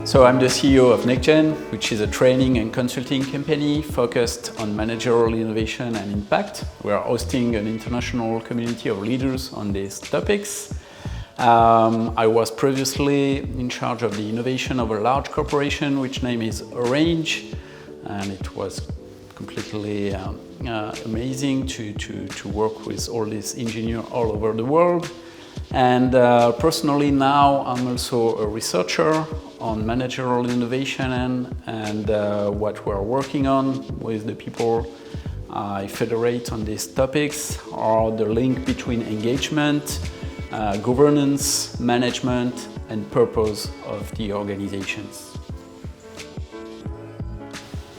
So I'm the CEO of NextGen, which is a training and consulting company focused on managerial innovation and impact. We are hosting an international community of leaders on these topics. I was previously in charge of the innovation of a large corporation, which name is Orange, and it was completely amazing to work with all these engineers all over the world. And personally now I'm also a researcher on managerial innovation and what we're working on with the people I federate on these topics are the link between engagement, governance, management and purpose of the organizations.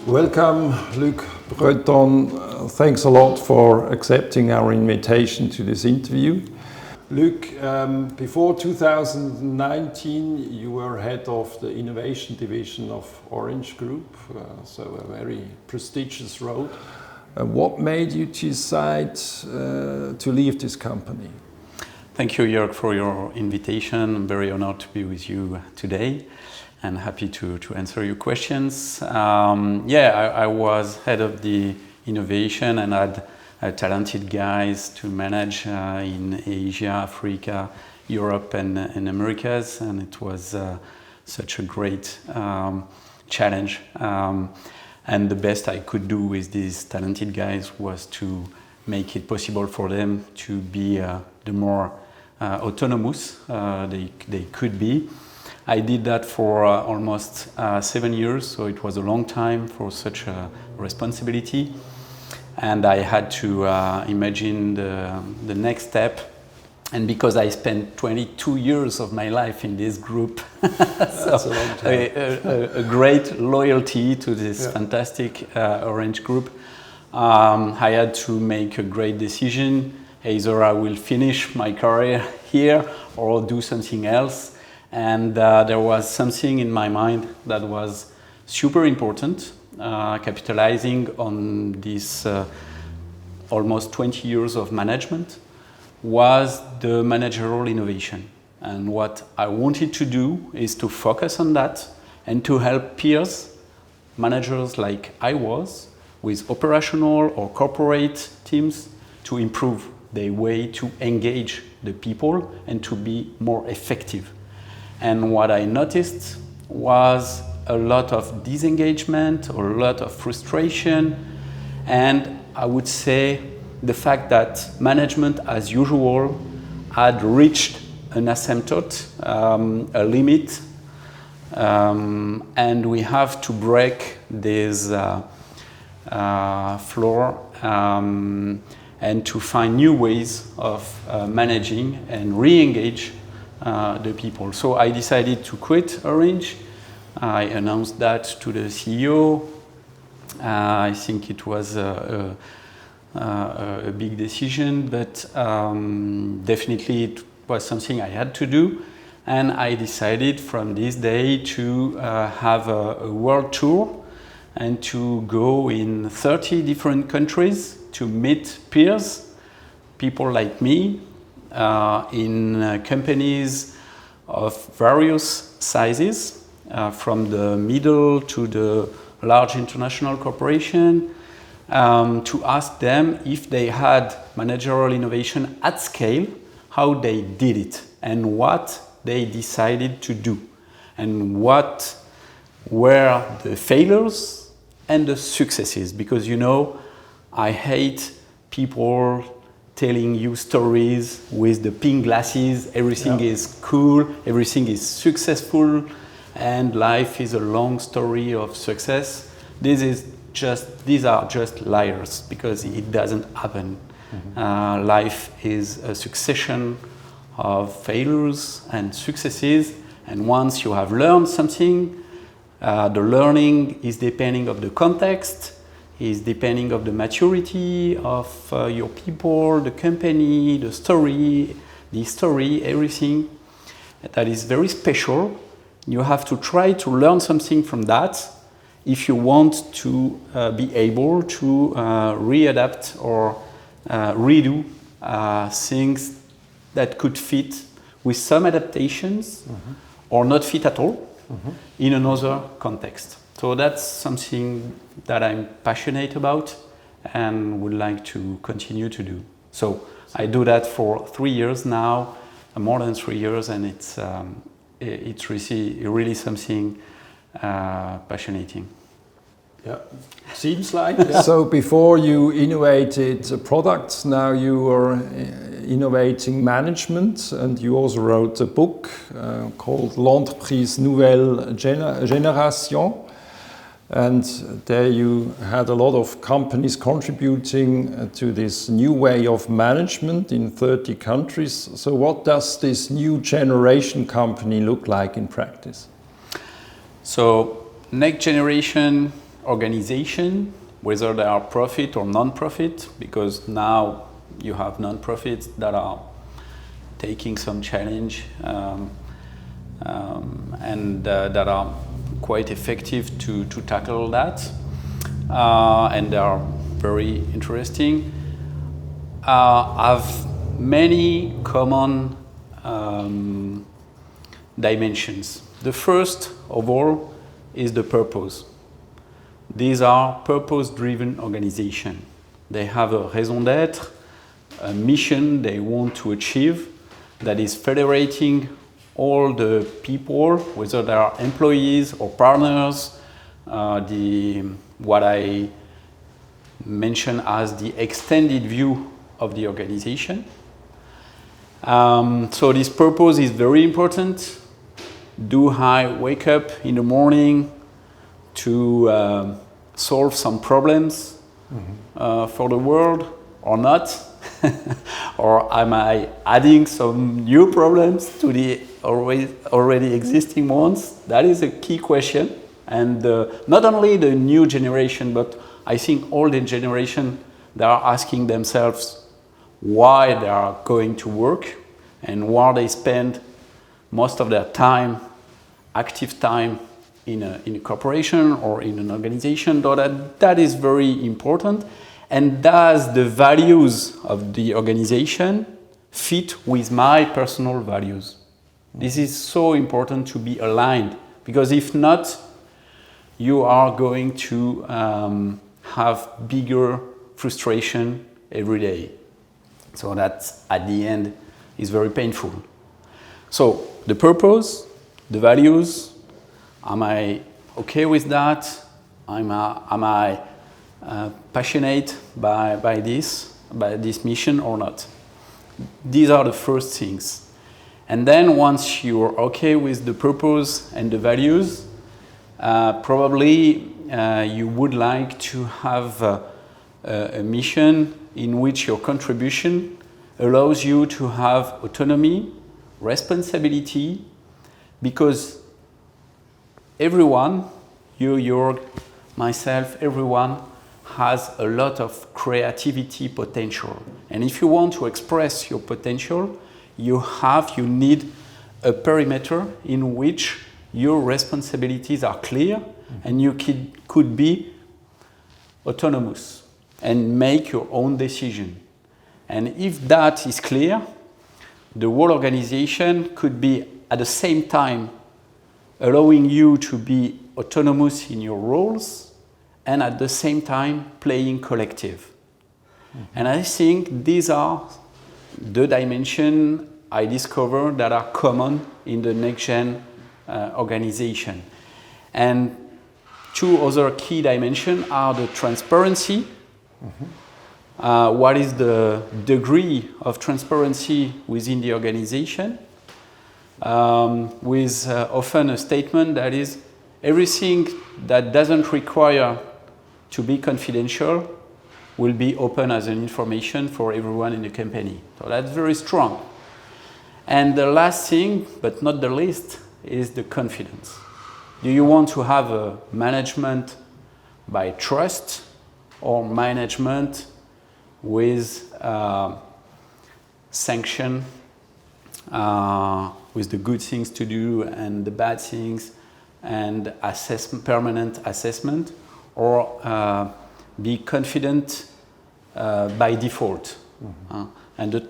Welcome, Luc Breton. Thanks a lot for accepting our invitation to this interview. Luc, before 2019 you were head of the innovation division of Orange Group, so a very prestigious role. What made you decide to leave this company? Thank you, Jörg, for your invitation. I'm very honored to be with you today and happy to answer your questions. I was head of the innovation and had talented guys to manage in Asia, Africa, Europe and Americas, and it was such a great challenge. And the best I could do with these talented guys was to make it possible for them to be the more autonomous they could be. I did that for almost 7 years, so it was a long time for such a responsibility. And I had to imagine the next step. And because I spent 22 years of my life in this group, so a great loyalty to this fantastic Orange Group, I had to make a great decision. Either I will finish my career here or do something else. And there was something in my mind that was super important. Capitalizing on this almost 20 years of management was the managerial innovation. And what I wanted to do is to focus on that and to help peers, managers like I was, with operational or corporate teams to improve their way to engage the people and to be more effective. And what I noticed was a lot of disengagement or a lot of frustration, and I would say the fact that management as usual had reached an asymptote, a limit, and we have to break this floor and to find new ways of managing and re-engage the people. So I decided to quit Orange. I announced that to the CEO. I think it was a big decision, but definitely it was something I had to do. And I decided from this day to have a world tour and to go in 30 different countries to meet peers, people like me, in companies of various sizes. From the middle to the large international corporation, to ask them if they had managerial innovation at scale, how they did it and what they decided to do and what were the failures and the successes. Because I hate people telling you stories with the pink glasses, everything is cool, everything is successful, and life is a long story of success. These are just liars, because it doesn't happen. Life is a succession of failures and successes, and once you have learned something, the learning is depending of the context, is depending of the maturity of your people, the company, the story, everything that is very special. You have to try to learn something from that if you want to be able to readapt or redo things that could fit with some adaptations or not fit at all. in another context. So that's something that I'm passionate about and would like to continue to do. So I do that for 3 years now, more than 3 years, and it's really something passionating. Yeah, seems like. Yeah. So before you innovated products, now you are innovating management, and you also wrote a book called L'entreprise nouvelle génération. And there you had a lot of companies contributing to this new way of management in 30 countries. So what does this new generation company look like in practice? So next generation organization, whether they are profit or non-profit, because now you have non-profits that are taking some challenge and that are quite effective to tackle that, and they are very interesting, have many common dimensions. The first of all is the purpose. These are purpose-driven organizations. They have a raison d'être, a mission they want to achieve that is federating all the people, whether they are employees or partners, what I mention as the extended view of the organization. So this purpose is very important. Do I wake up in the morning to solve some problems for the world or not? Or am I adding some new problems to the already existing ones? That is a key question. And not only the new generation, but I think all the generation, they are asking themselves why they are going to work and why they spend most of their time, active time, in a corporation or in an organization. So that is very important. And does the values of the organization fit with my personal values? This is so important to be aligned, because if not, you are going to have bigger frustration every day. So that at the end is very painful. So the purpose, the values, am I okay with that? Am I passionate by this mission or not? These are the first things. And then once you're okay with the purpose and the values, probably you would like to have a mission in which your contribution allows you to have autonomy, responsibility, because everyone, you, Jörg, myself, everyone has a lot of creativity potential. And if you want to express your potential, you need a perimeter in which your responsibilities are clear and you could be autonomous and make your own decision. And if that is clear, the whole organization could be at the same time allowing you to be autonomous in your roles and at the same time playing collective. And I think these are the dimensions I discovered that are common in the NextGen organization. And two other key dimensions are the transparency. What is the degree of transparency within the organization? With often a statement that is everything that doesn't require to be confidential will be open as an information for everyone in the company. So that's very strong. And the last thing, but not the least, is the confidence. Do you want to have a management by trust or management with sanction, with the good things to do and the bad things, and permanent assessment, or be confident by default? And the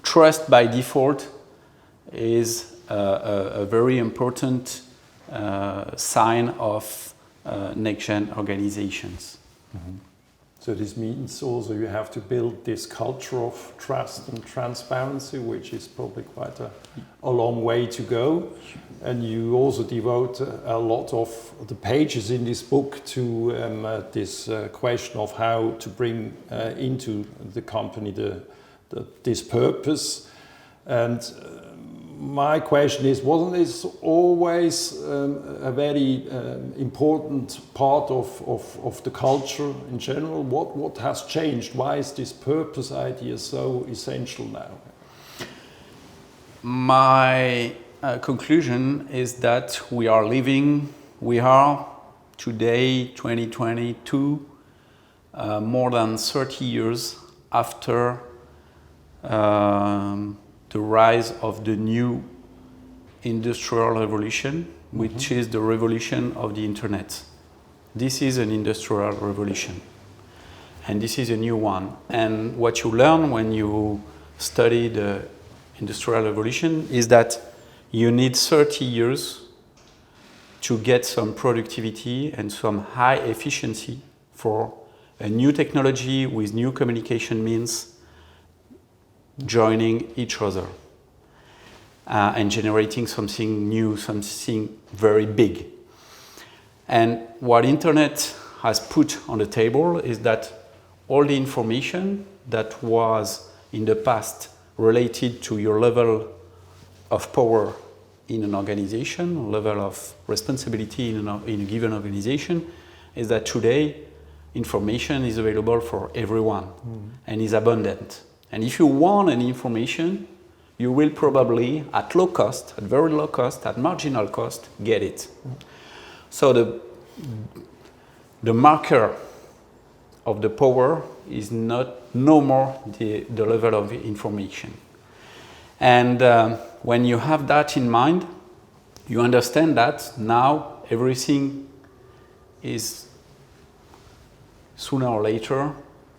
trust by default is a very important sign of NextGen organizations. So this means also you have to build this culture of trust and transparency, which is probably quite a long way to go. And you also devote a lot of the pages in this book to this question of how to bring into the company this purpose. And my question is, wasn't this always a very important part of the culture in general? What has changed? Why is this purpose idea so essential now? My conclusion is that we are today, 2022, more than 30 years after the rise of the new industrial revolution, which is the revolution of the internet. This is an industrial revolution, and this is a new one. And what you learn when you study the industrial revolution is that you need 30 years to get some productivity and some high efficiency for a new technology with new communication means joining each other and generating something new, something very big. And what internet has put on the table is that all the information that was in the past related to your level of power in an organization, level of responsibility in a given organization, is that today information is available for everyone and is abundant. And if you want any information, you will probably, at low cost, at very low cost, at marginal cost, get it. So the marker of the power is no more the level of information. And when you have that in mind, you understand that now everything is sooner or later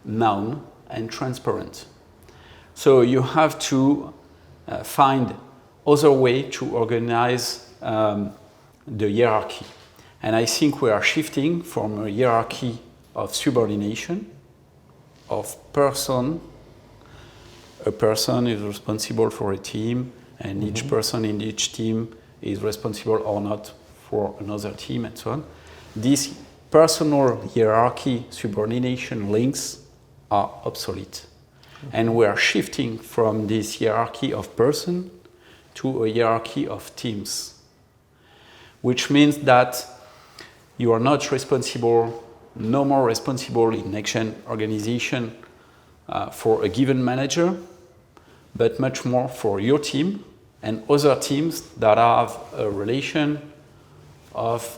known and transparent. So you have to find other way to organize the hierarchy. And I think we are shifting from a hierarchy of subordination, of person. A person is responsible for a team, and each person in each team is responsible or not for another team, and so on. These personal hierarchy subordination links are obsolete. And we are shifting from this hierarchy of person to a hierarchy of teams, which means that you are not responsible, no more responsible in NextGen organization for a given manager, but much more for your team and other teams that have a relation of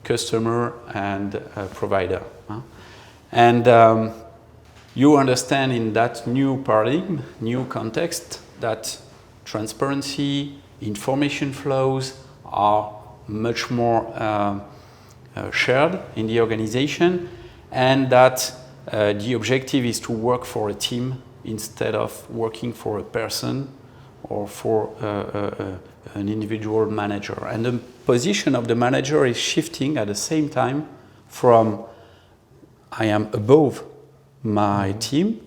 customer and provider. And you understand in that new paradigm, new context, that transparency, information flows are much more shared in the organization, and that the objective is to work for a team instead of working for a person or for an individual manager. And the position of the manager is shifting at the same time from I am above my team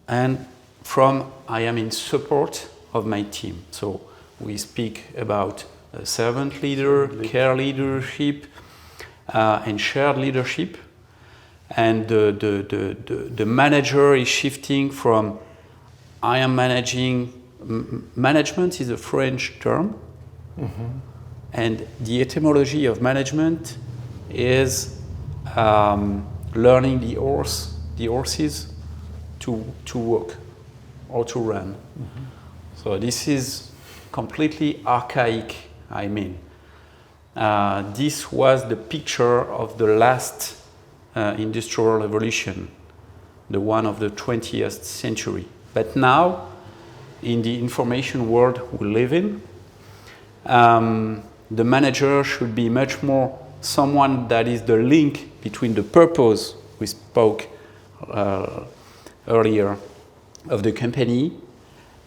and from I am in support of my team. So we speak about servant leader, care leadership, and shared leadership. And the manager is shifting from I am managing. Management is a French term, and the etymology of management is learning the horses to walk or to run. So this is completely archaic. I mean, this was the picture of the last industrial revolution, the one of the 20th century. But now, in the information world we live in, the manager should be much more someone that is the link between the purpose we spoke earlier of the company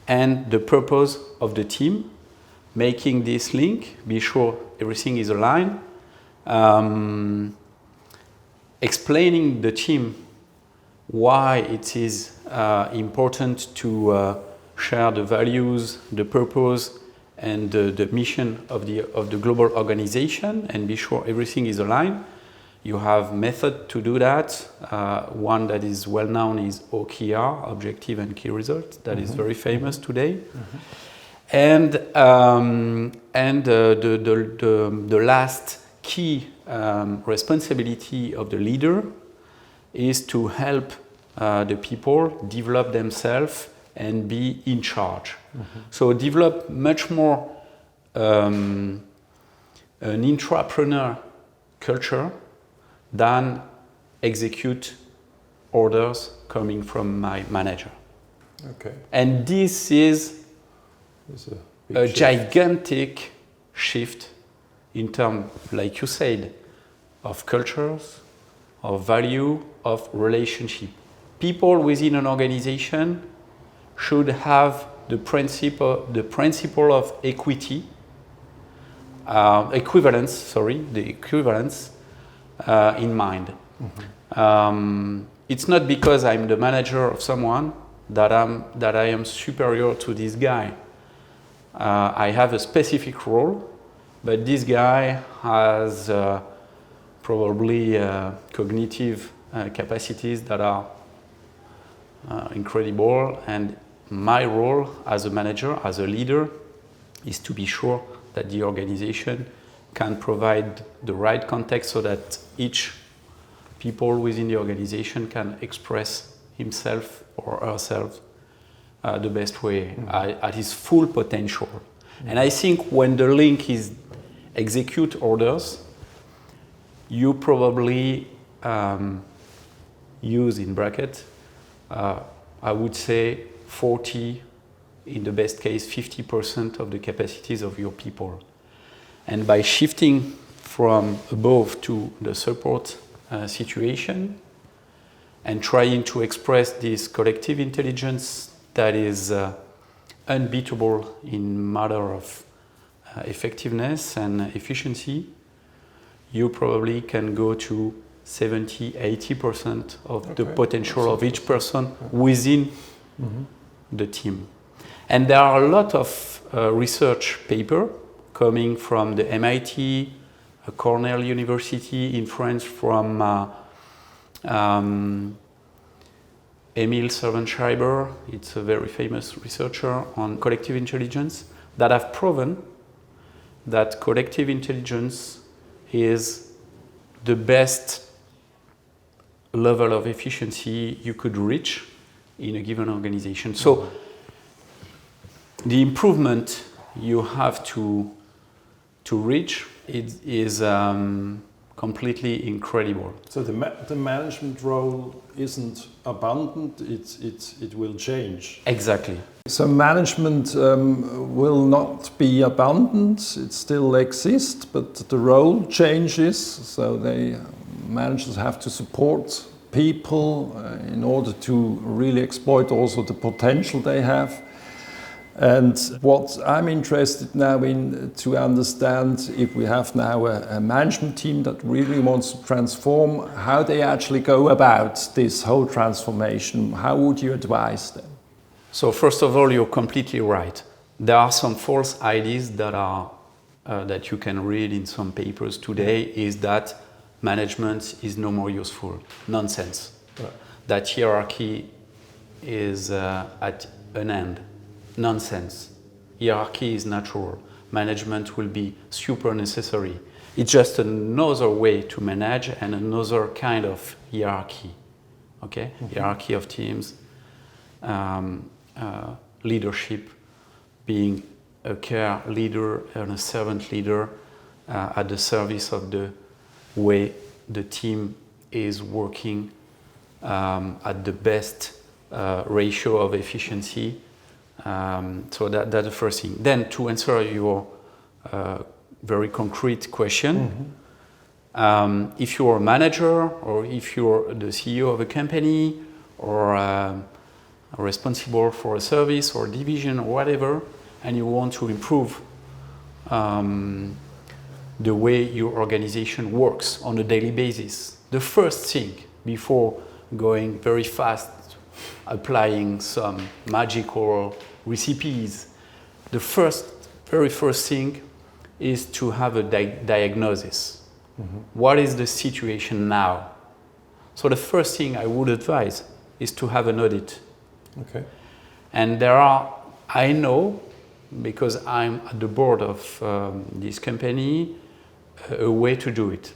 and the purpose of the team, making this link, be sure everything is aligned, explaining the team why it is important to share the values, the purpose, and the mission of the global organization, and be sure everything is aligned. You have method to do that. One that is well known is OKR, Objective and Key Results, that is very famous today. And the last key responsibility of the leader is to help the people develop themselves and be in charge. So develop much more an intrapreneur culture than execute orders coming from my manager. Okay. And this is a gigantic shift in terms, like you said, of cultures, of value, of relationship. People within an organization should have the principle of equity, equivalence in mind. It's not because I'm the manager of someone that I am superior to this guy. I have a specific role, but this guy has probably cognitive capacities that are incredible, and my role as a manager, as a leader, is to be sure that the organization can provide the right context so that each people within the organization can express himself or herself the best way at his full potential. And I think when the link is execute orders, you probably use in bracket, I would say 40, in the best case 50% of the capacities of your people. And by shifting from above to the support situation and trying to express this collective intelligence that is unbeatable in matter of effectiveness and efficiency, you probably can go to 70-80% of the potential of each person within the team. And there are a lot of research papers coming from the MIT, Cornell University in France, from Emil Servan-Schreiber, it's a very famous researcher on collective intelligence, that have proven that collective intelligence is the best level of efficiency you could reach in a given organization. So the improvement you have to reach is completely incredible. So the management role isn't abundant, it will change. Exactly. So management will not be abundant, it still exists, but the role changes. So managers have to support people in order to really exploit also the potential they have. And what I'm interested now in to understand, if we have now a management team that really wants to transform, how they actually go about this whole transformation. How would you advise them? So first of all, you're completely right. There are some false ideas that you can read in some papers today, is that management is no more useful. Nonsense. Right. That hierarchy is at an end. Nonsense. Hierarchy is natural. Management will be super necessary. It's just another way to manage and another kind of hierarchy. Okay? Hierarchy of teams, leadership, being a care leader and a servant leader at the service of the way the team is working at the best ratio of efficiency. So that's the first thing. Then to answer your very concrete question, if you're a manager or if you're the CEO of a company or responsible for a service or division or whatever, and you want to improve the way your organization works on a daily basis. The first thing, before going very fast, applying some magical recipes, the very first thing is to have a diagnosis. What is the situation now? So the first thing I would advise is to have an audit. Okay. And there are, I know, because I'm at the board of this company, a way to do it.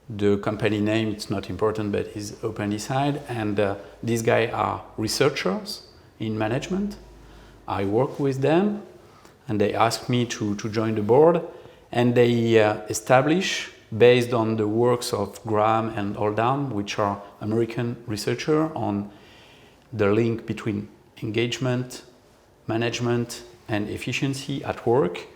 The company name, it's not important, but is OpenDecide, and these guys are researchers in management. I work with them, and they ask me to join the board, and they establish, based on the works of Graham and Oldham, which are American researchers, on the link between engagement, management, and efficiency at work.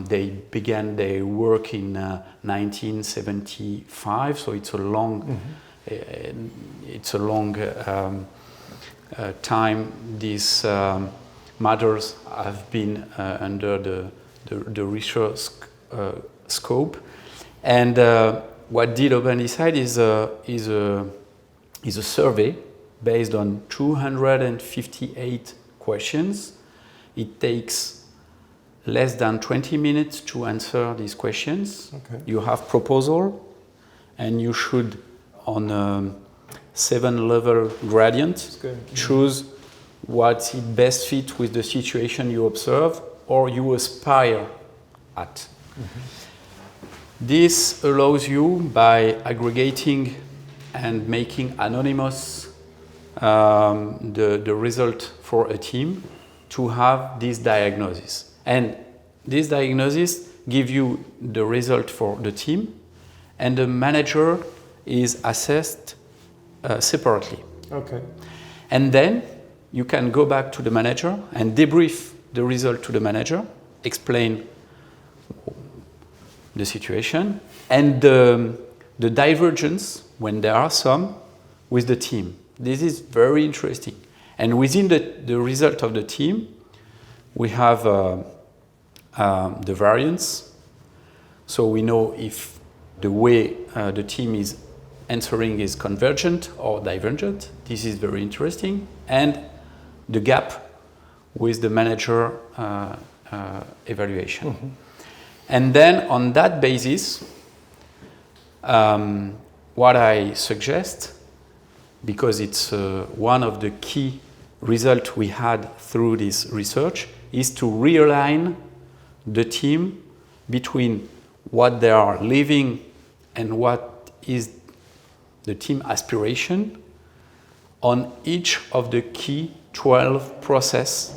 They began their work in 1975, so it's a long, time. These matters have been under the research scope. And what did OpenDecide is a survey based on 258 questions. It takes less than 20 minutes to answer these questions. Okay. You have proposal, and you should, on a 7-level gradient, choose what it best fits with the situation you observe or you aspire at. This allows you, by aggregating and making anonymous the result for a team, to have this diagnosis. And this diagnosis gives you the result for the team, and the manager is assessed separately. Okay. And then you can go back to the manager and debrief the result to the manager, explain the situation, and the divergence, when there are some, with the team. This is very interesting. And within the result of the team, we have the variance. So we know if the way the team is answering is convergent or divergent. This is very interesting. And the gap with the manager evaluation. And then on that basis, what I suggest, because it's one of the key results we had through this research, is to realign the team between what they are living and what is the team aspiration on each of the key 12 processes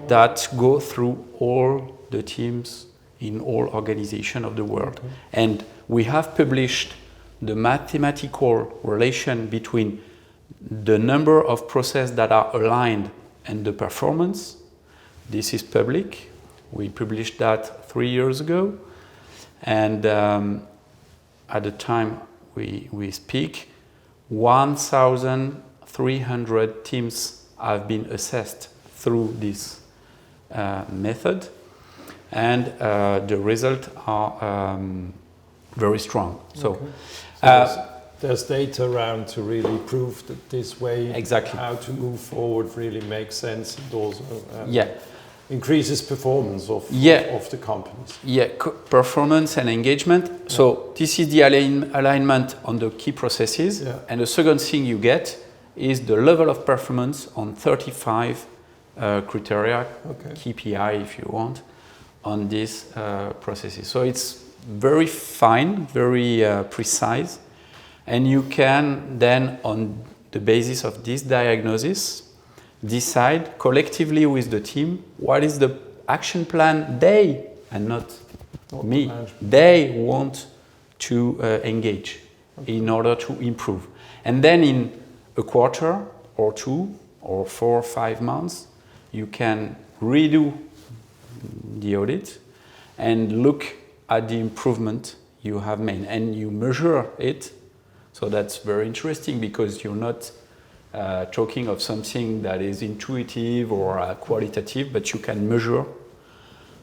that go through all the teams in all organizations of the world. Okay. And we have published the mathematical relation between the number of processes that are aligned and the performance. This is public. We published that 3 years ago. And at the time we speak, 1,300 teams have been assessed through this method. And the results are very strong. So, there's data around to really prove that this way, exactly, how to move forward really makes sense, and also yeah, increases performance of the companies. Yeah, performance and engagement. Yeah. So this is the alignment on the key processes. Yeah. And the second thing you get is the level of performance on 35 criteria, okay, KPI if you want, on these processes. So it's very fine, very precise. And you can then, on the basis of this diagnosis, decide collectively with the team what is the action plan they, and not me, they want to engage, okay, in order to improve. And then in a quarter or 2 or 4 or 5 months, you can redo the audit and look at the improvement you have made, and you measure it. So that's very interesting, because you're not talking of something that is intuitive or qualitative, but you can measure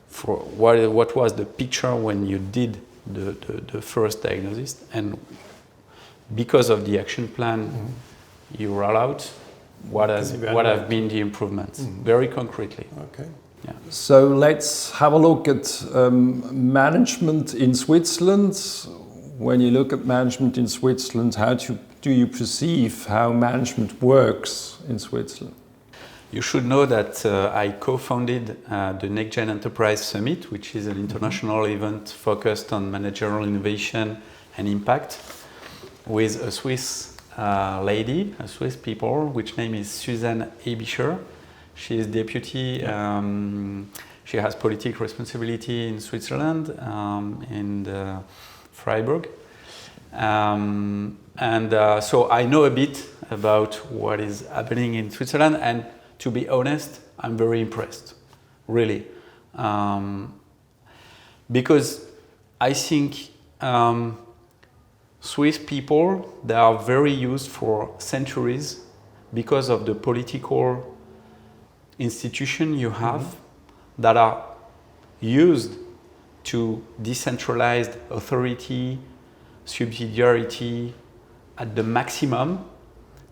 for what was the picture when you did the first diagnosis, and because of the action plan you roll out, what have been the improvements, very concretely. Okay. Yeah. So let's have a look at management in Switzerland. When you look at management in Switzerland, how do you perceive how management works in Switzerland? You should know that I co-founded the NextGen Enterprise Summit, which is an international event focused on managerial innovation and impact, with a Swiss lady, a Swiss people, which name is Susanne Ebischer. She is deputy, she has political responsibility in Switzerland, in Freiburg. So I know a bit about what is happening in Switzerland, and to be honest, I'm very impressed, really. Because I think Swiss people, they are very used for centuries because of the political institution you have that are used to decentralized authority, subsidiarity at the maximum,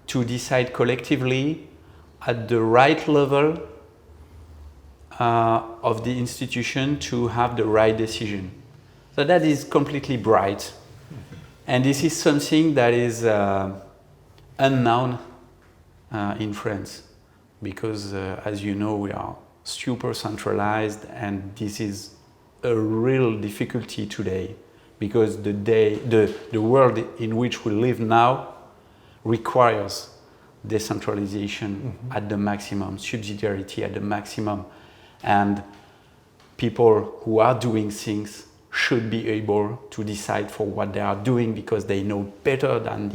to decide collectively at the right level of the institution to have the right decision. So that is completely bright. And this is something that is unknown in France, because as you know, we are super centralized, and this is a real difficulty today, because the world in which we live now requires decentralization at the maximum, subsidiarity at the maximum, and people who are doing things should be able to decide for what they are doing, because they know better than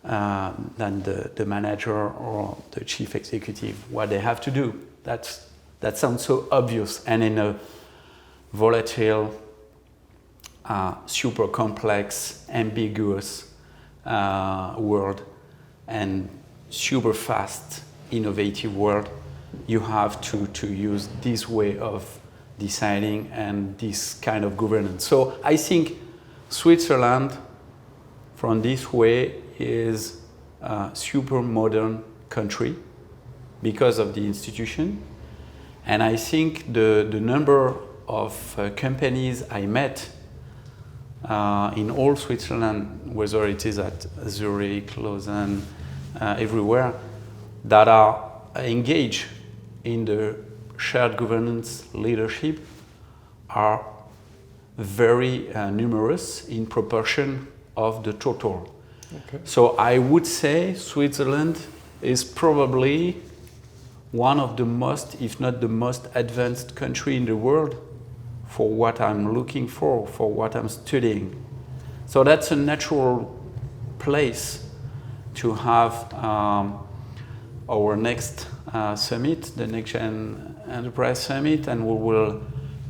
the manager or the chief executive what they have to do. That sounds so obvious, and in a volatile, super complex, ambiguous world, and super fast, innovative world, you have to use this way of deciding and this kind of governance. So I think Switzerland, from this way, is a super modern country because of the institution. And I think the number of companies I met in all Switzerland, whether it is at Zurich, Lausanne, everywhere, that are engaged in the shared governance leadership, are very numerous in proportion of the total. Okay. So I would say Switzerland is probably one of the most, if not the most advanced country in the world for what I'm looking for what I'm studying. So that's a natural place to have our next summit, the NextGen Enterprise Summit, and we will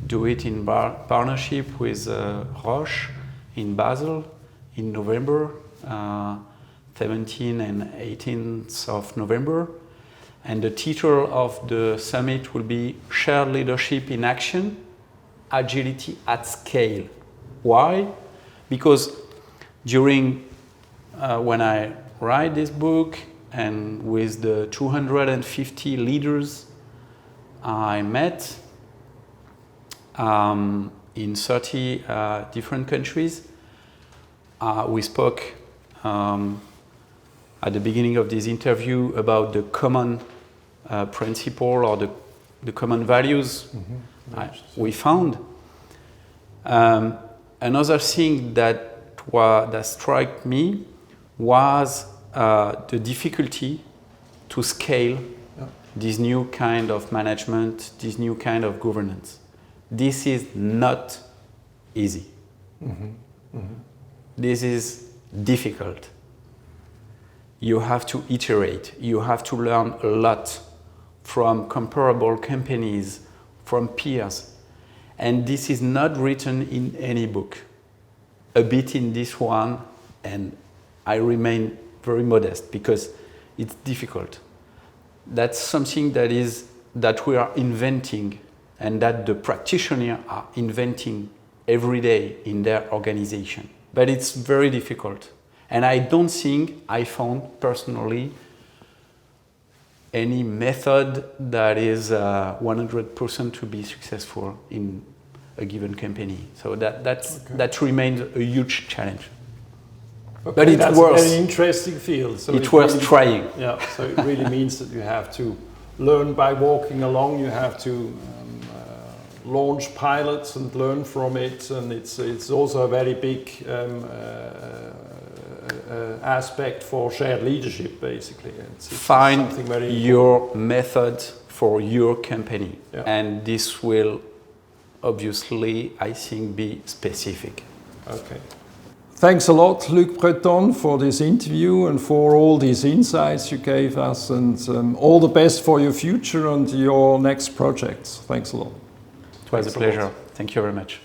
do it in partnership with Roche in Basel in November, 17th and 18th of November. And the title of the summit will be Shared Leadership in Action, Agility at Scale. Why? Because during when I write this book, and with the 250 leaders I met in 30 different countries, we spoke at the beginning of this interview about the common principle or the common values we found. Another thing that struck me was the difficulty to scale this new kind of management, this new kind of governance. This is not easy. This is difficult. You have to iterate. You have to learn a lot from comparable companies, from peers. And this is not written in any book. A bit in this one, and I remain very modest because it's difficult. That's something that we are inventing and that the practitioners are inventing every day in their organization. But it's very difficult. And I don't think I found personally any method that is 100% to be successful in a given company. So that remains a huge challenge. Okay, but it's that's worth. a very interesting field. So it's worth trying. Yeah, so it really means that you have to learn by walking along. You have to launch pilots and learn from it, and it's also a very big aspect for shared leadership. Basically, find your method for your company, yeah. And this will obviously, I think, be specific. Okay. Thanks a lot, Luc Breton, for this interview and for all these insights you gave us, and all the best for your future and your next projects. Thanks a lot. It was a pleasure. Thank you very much.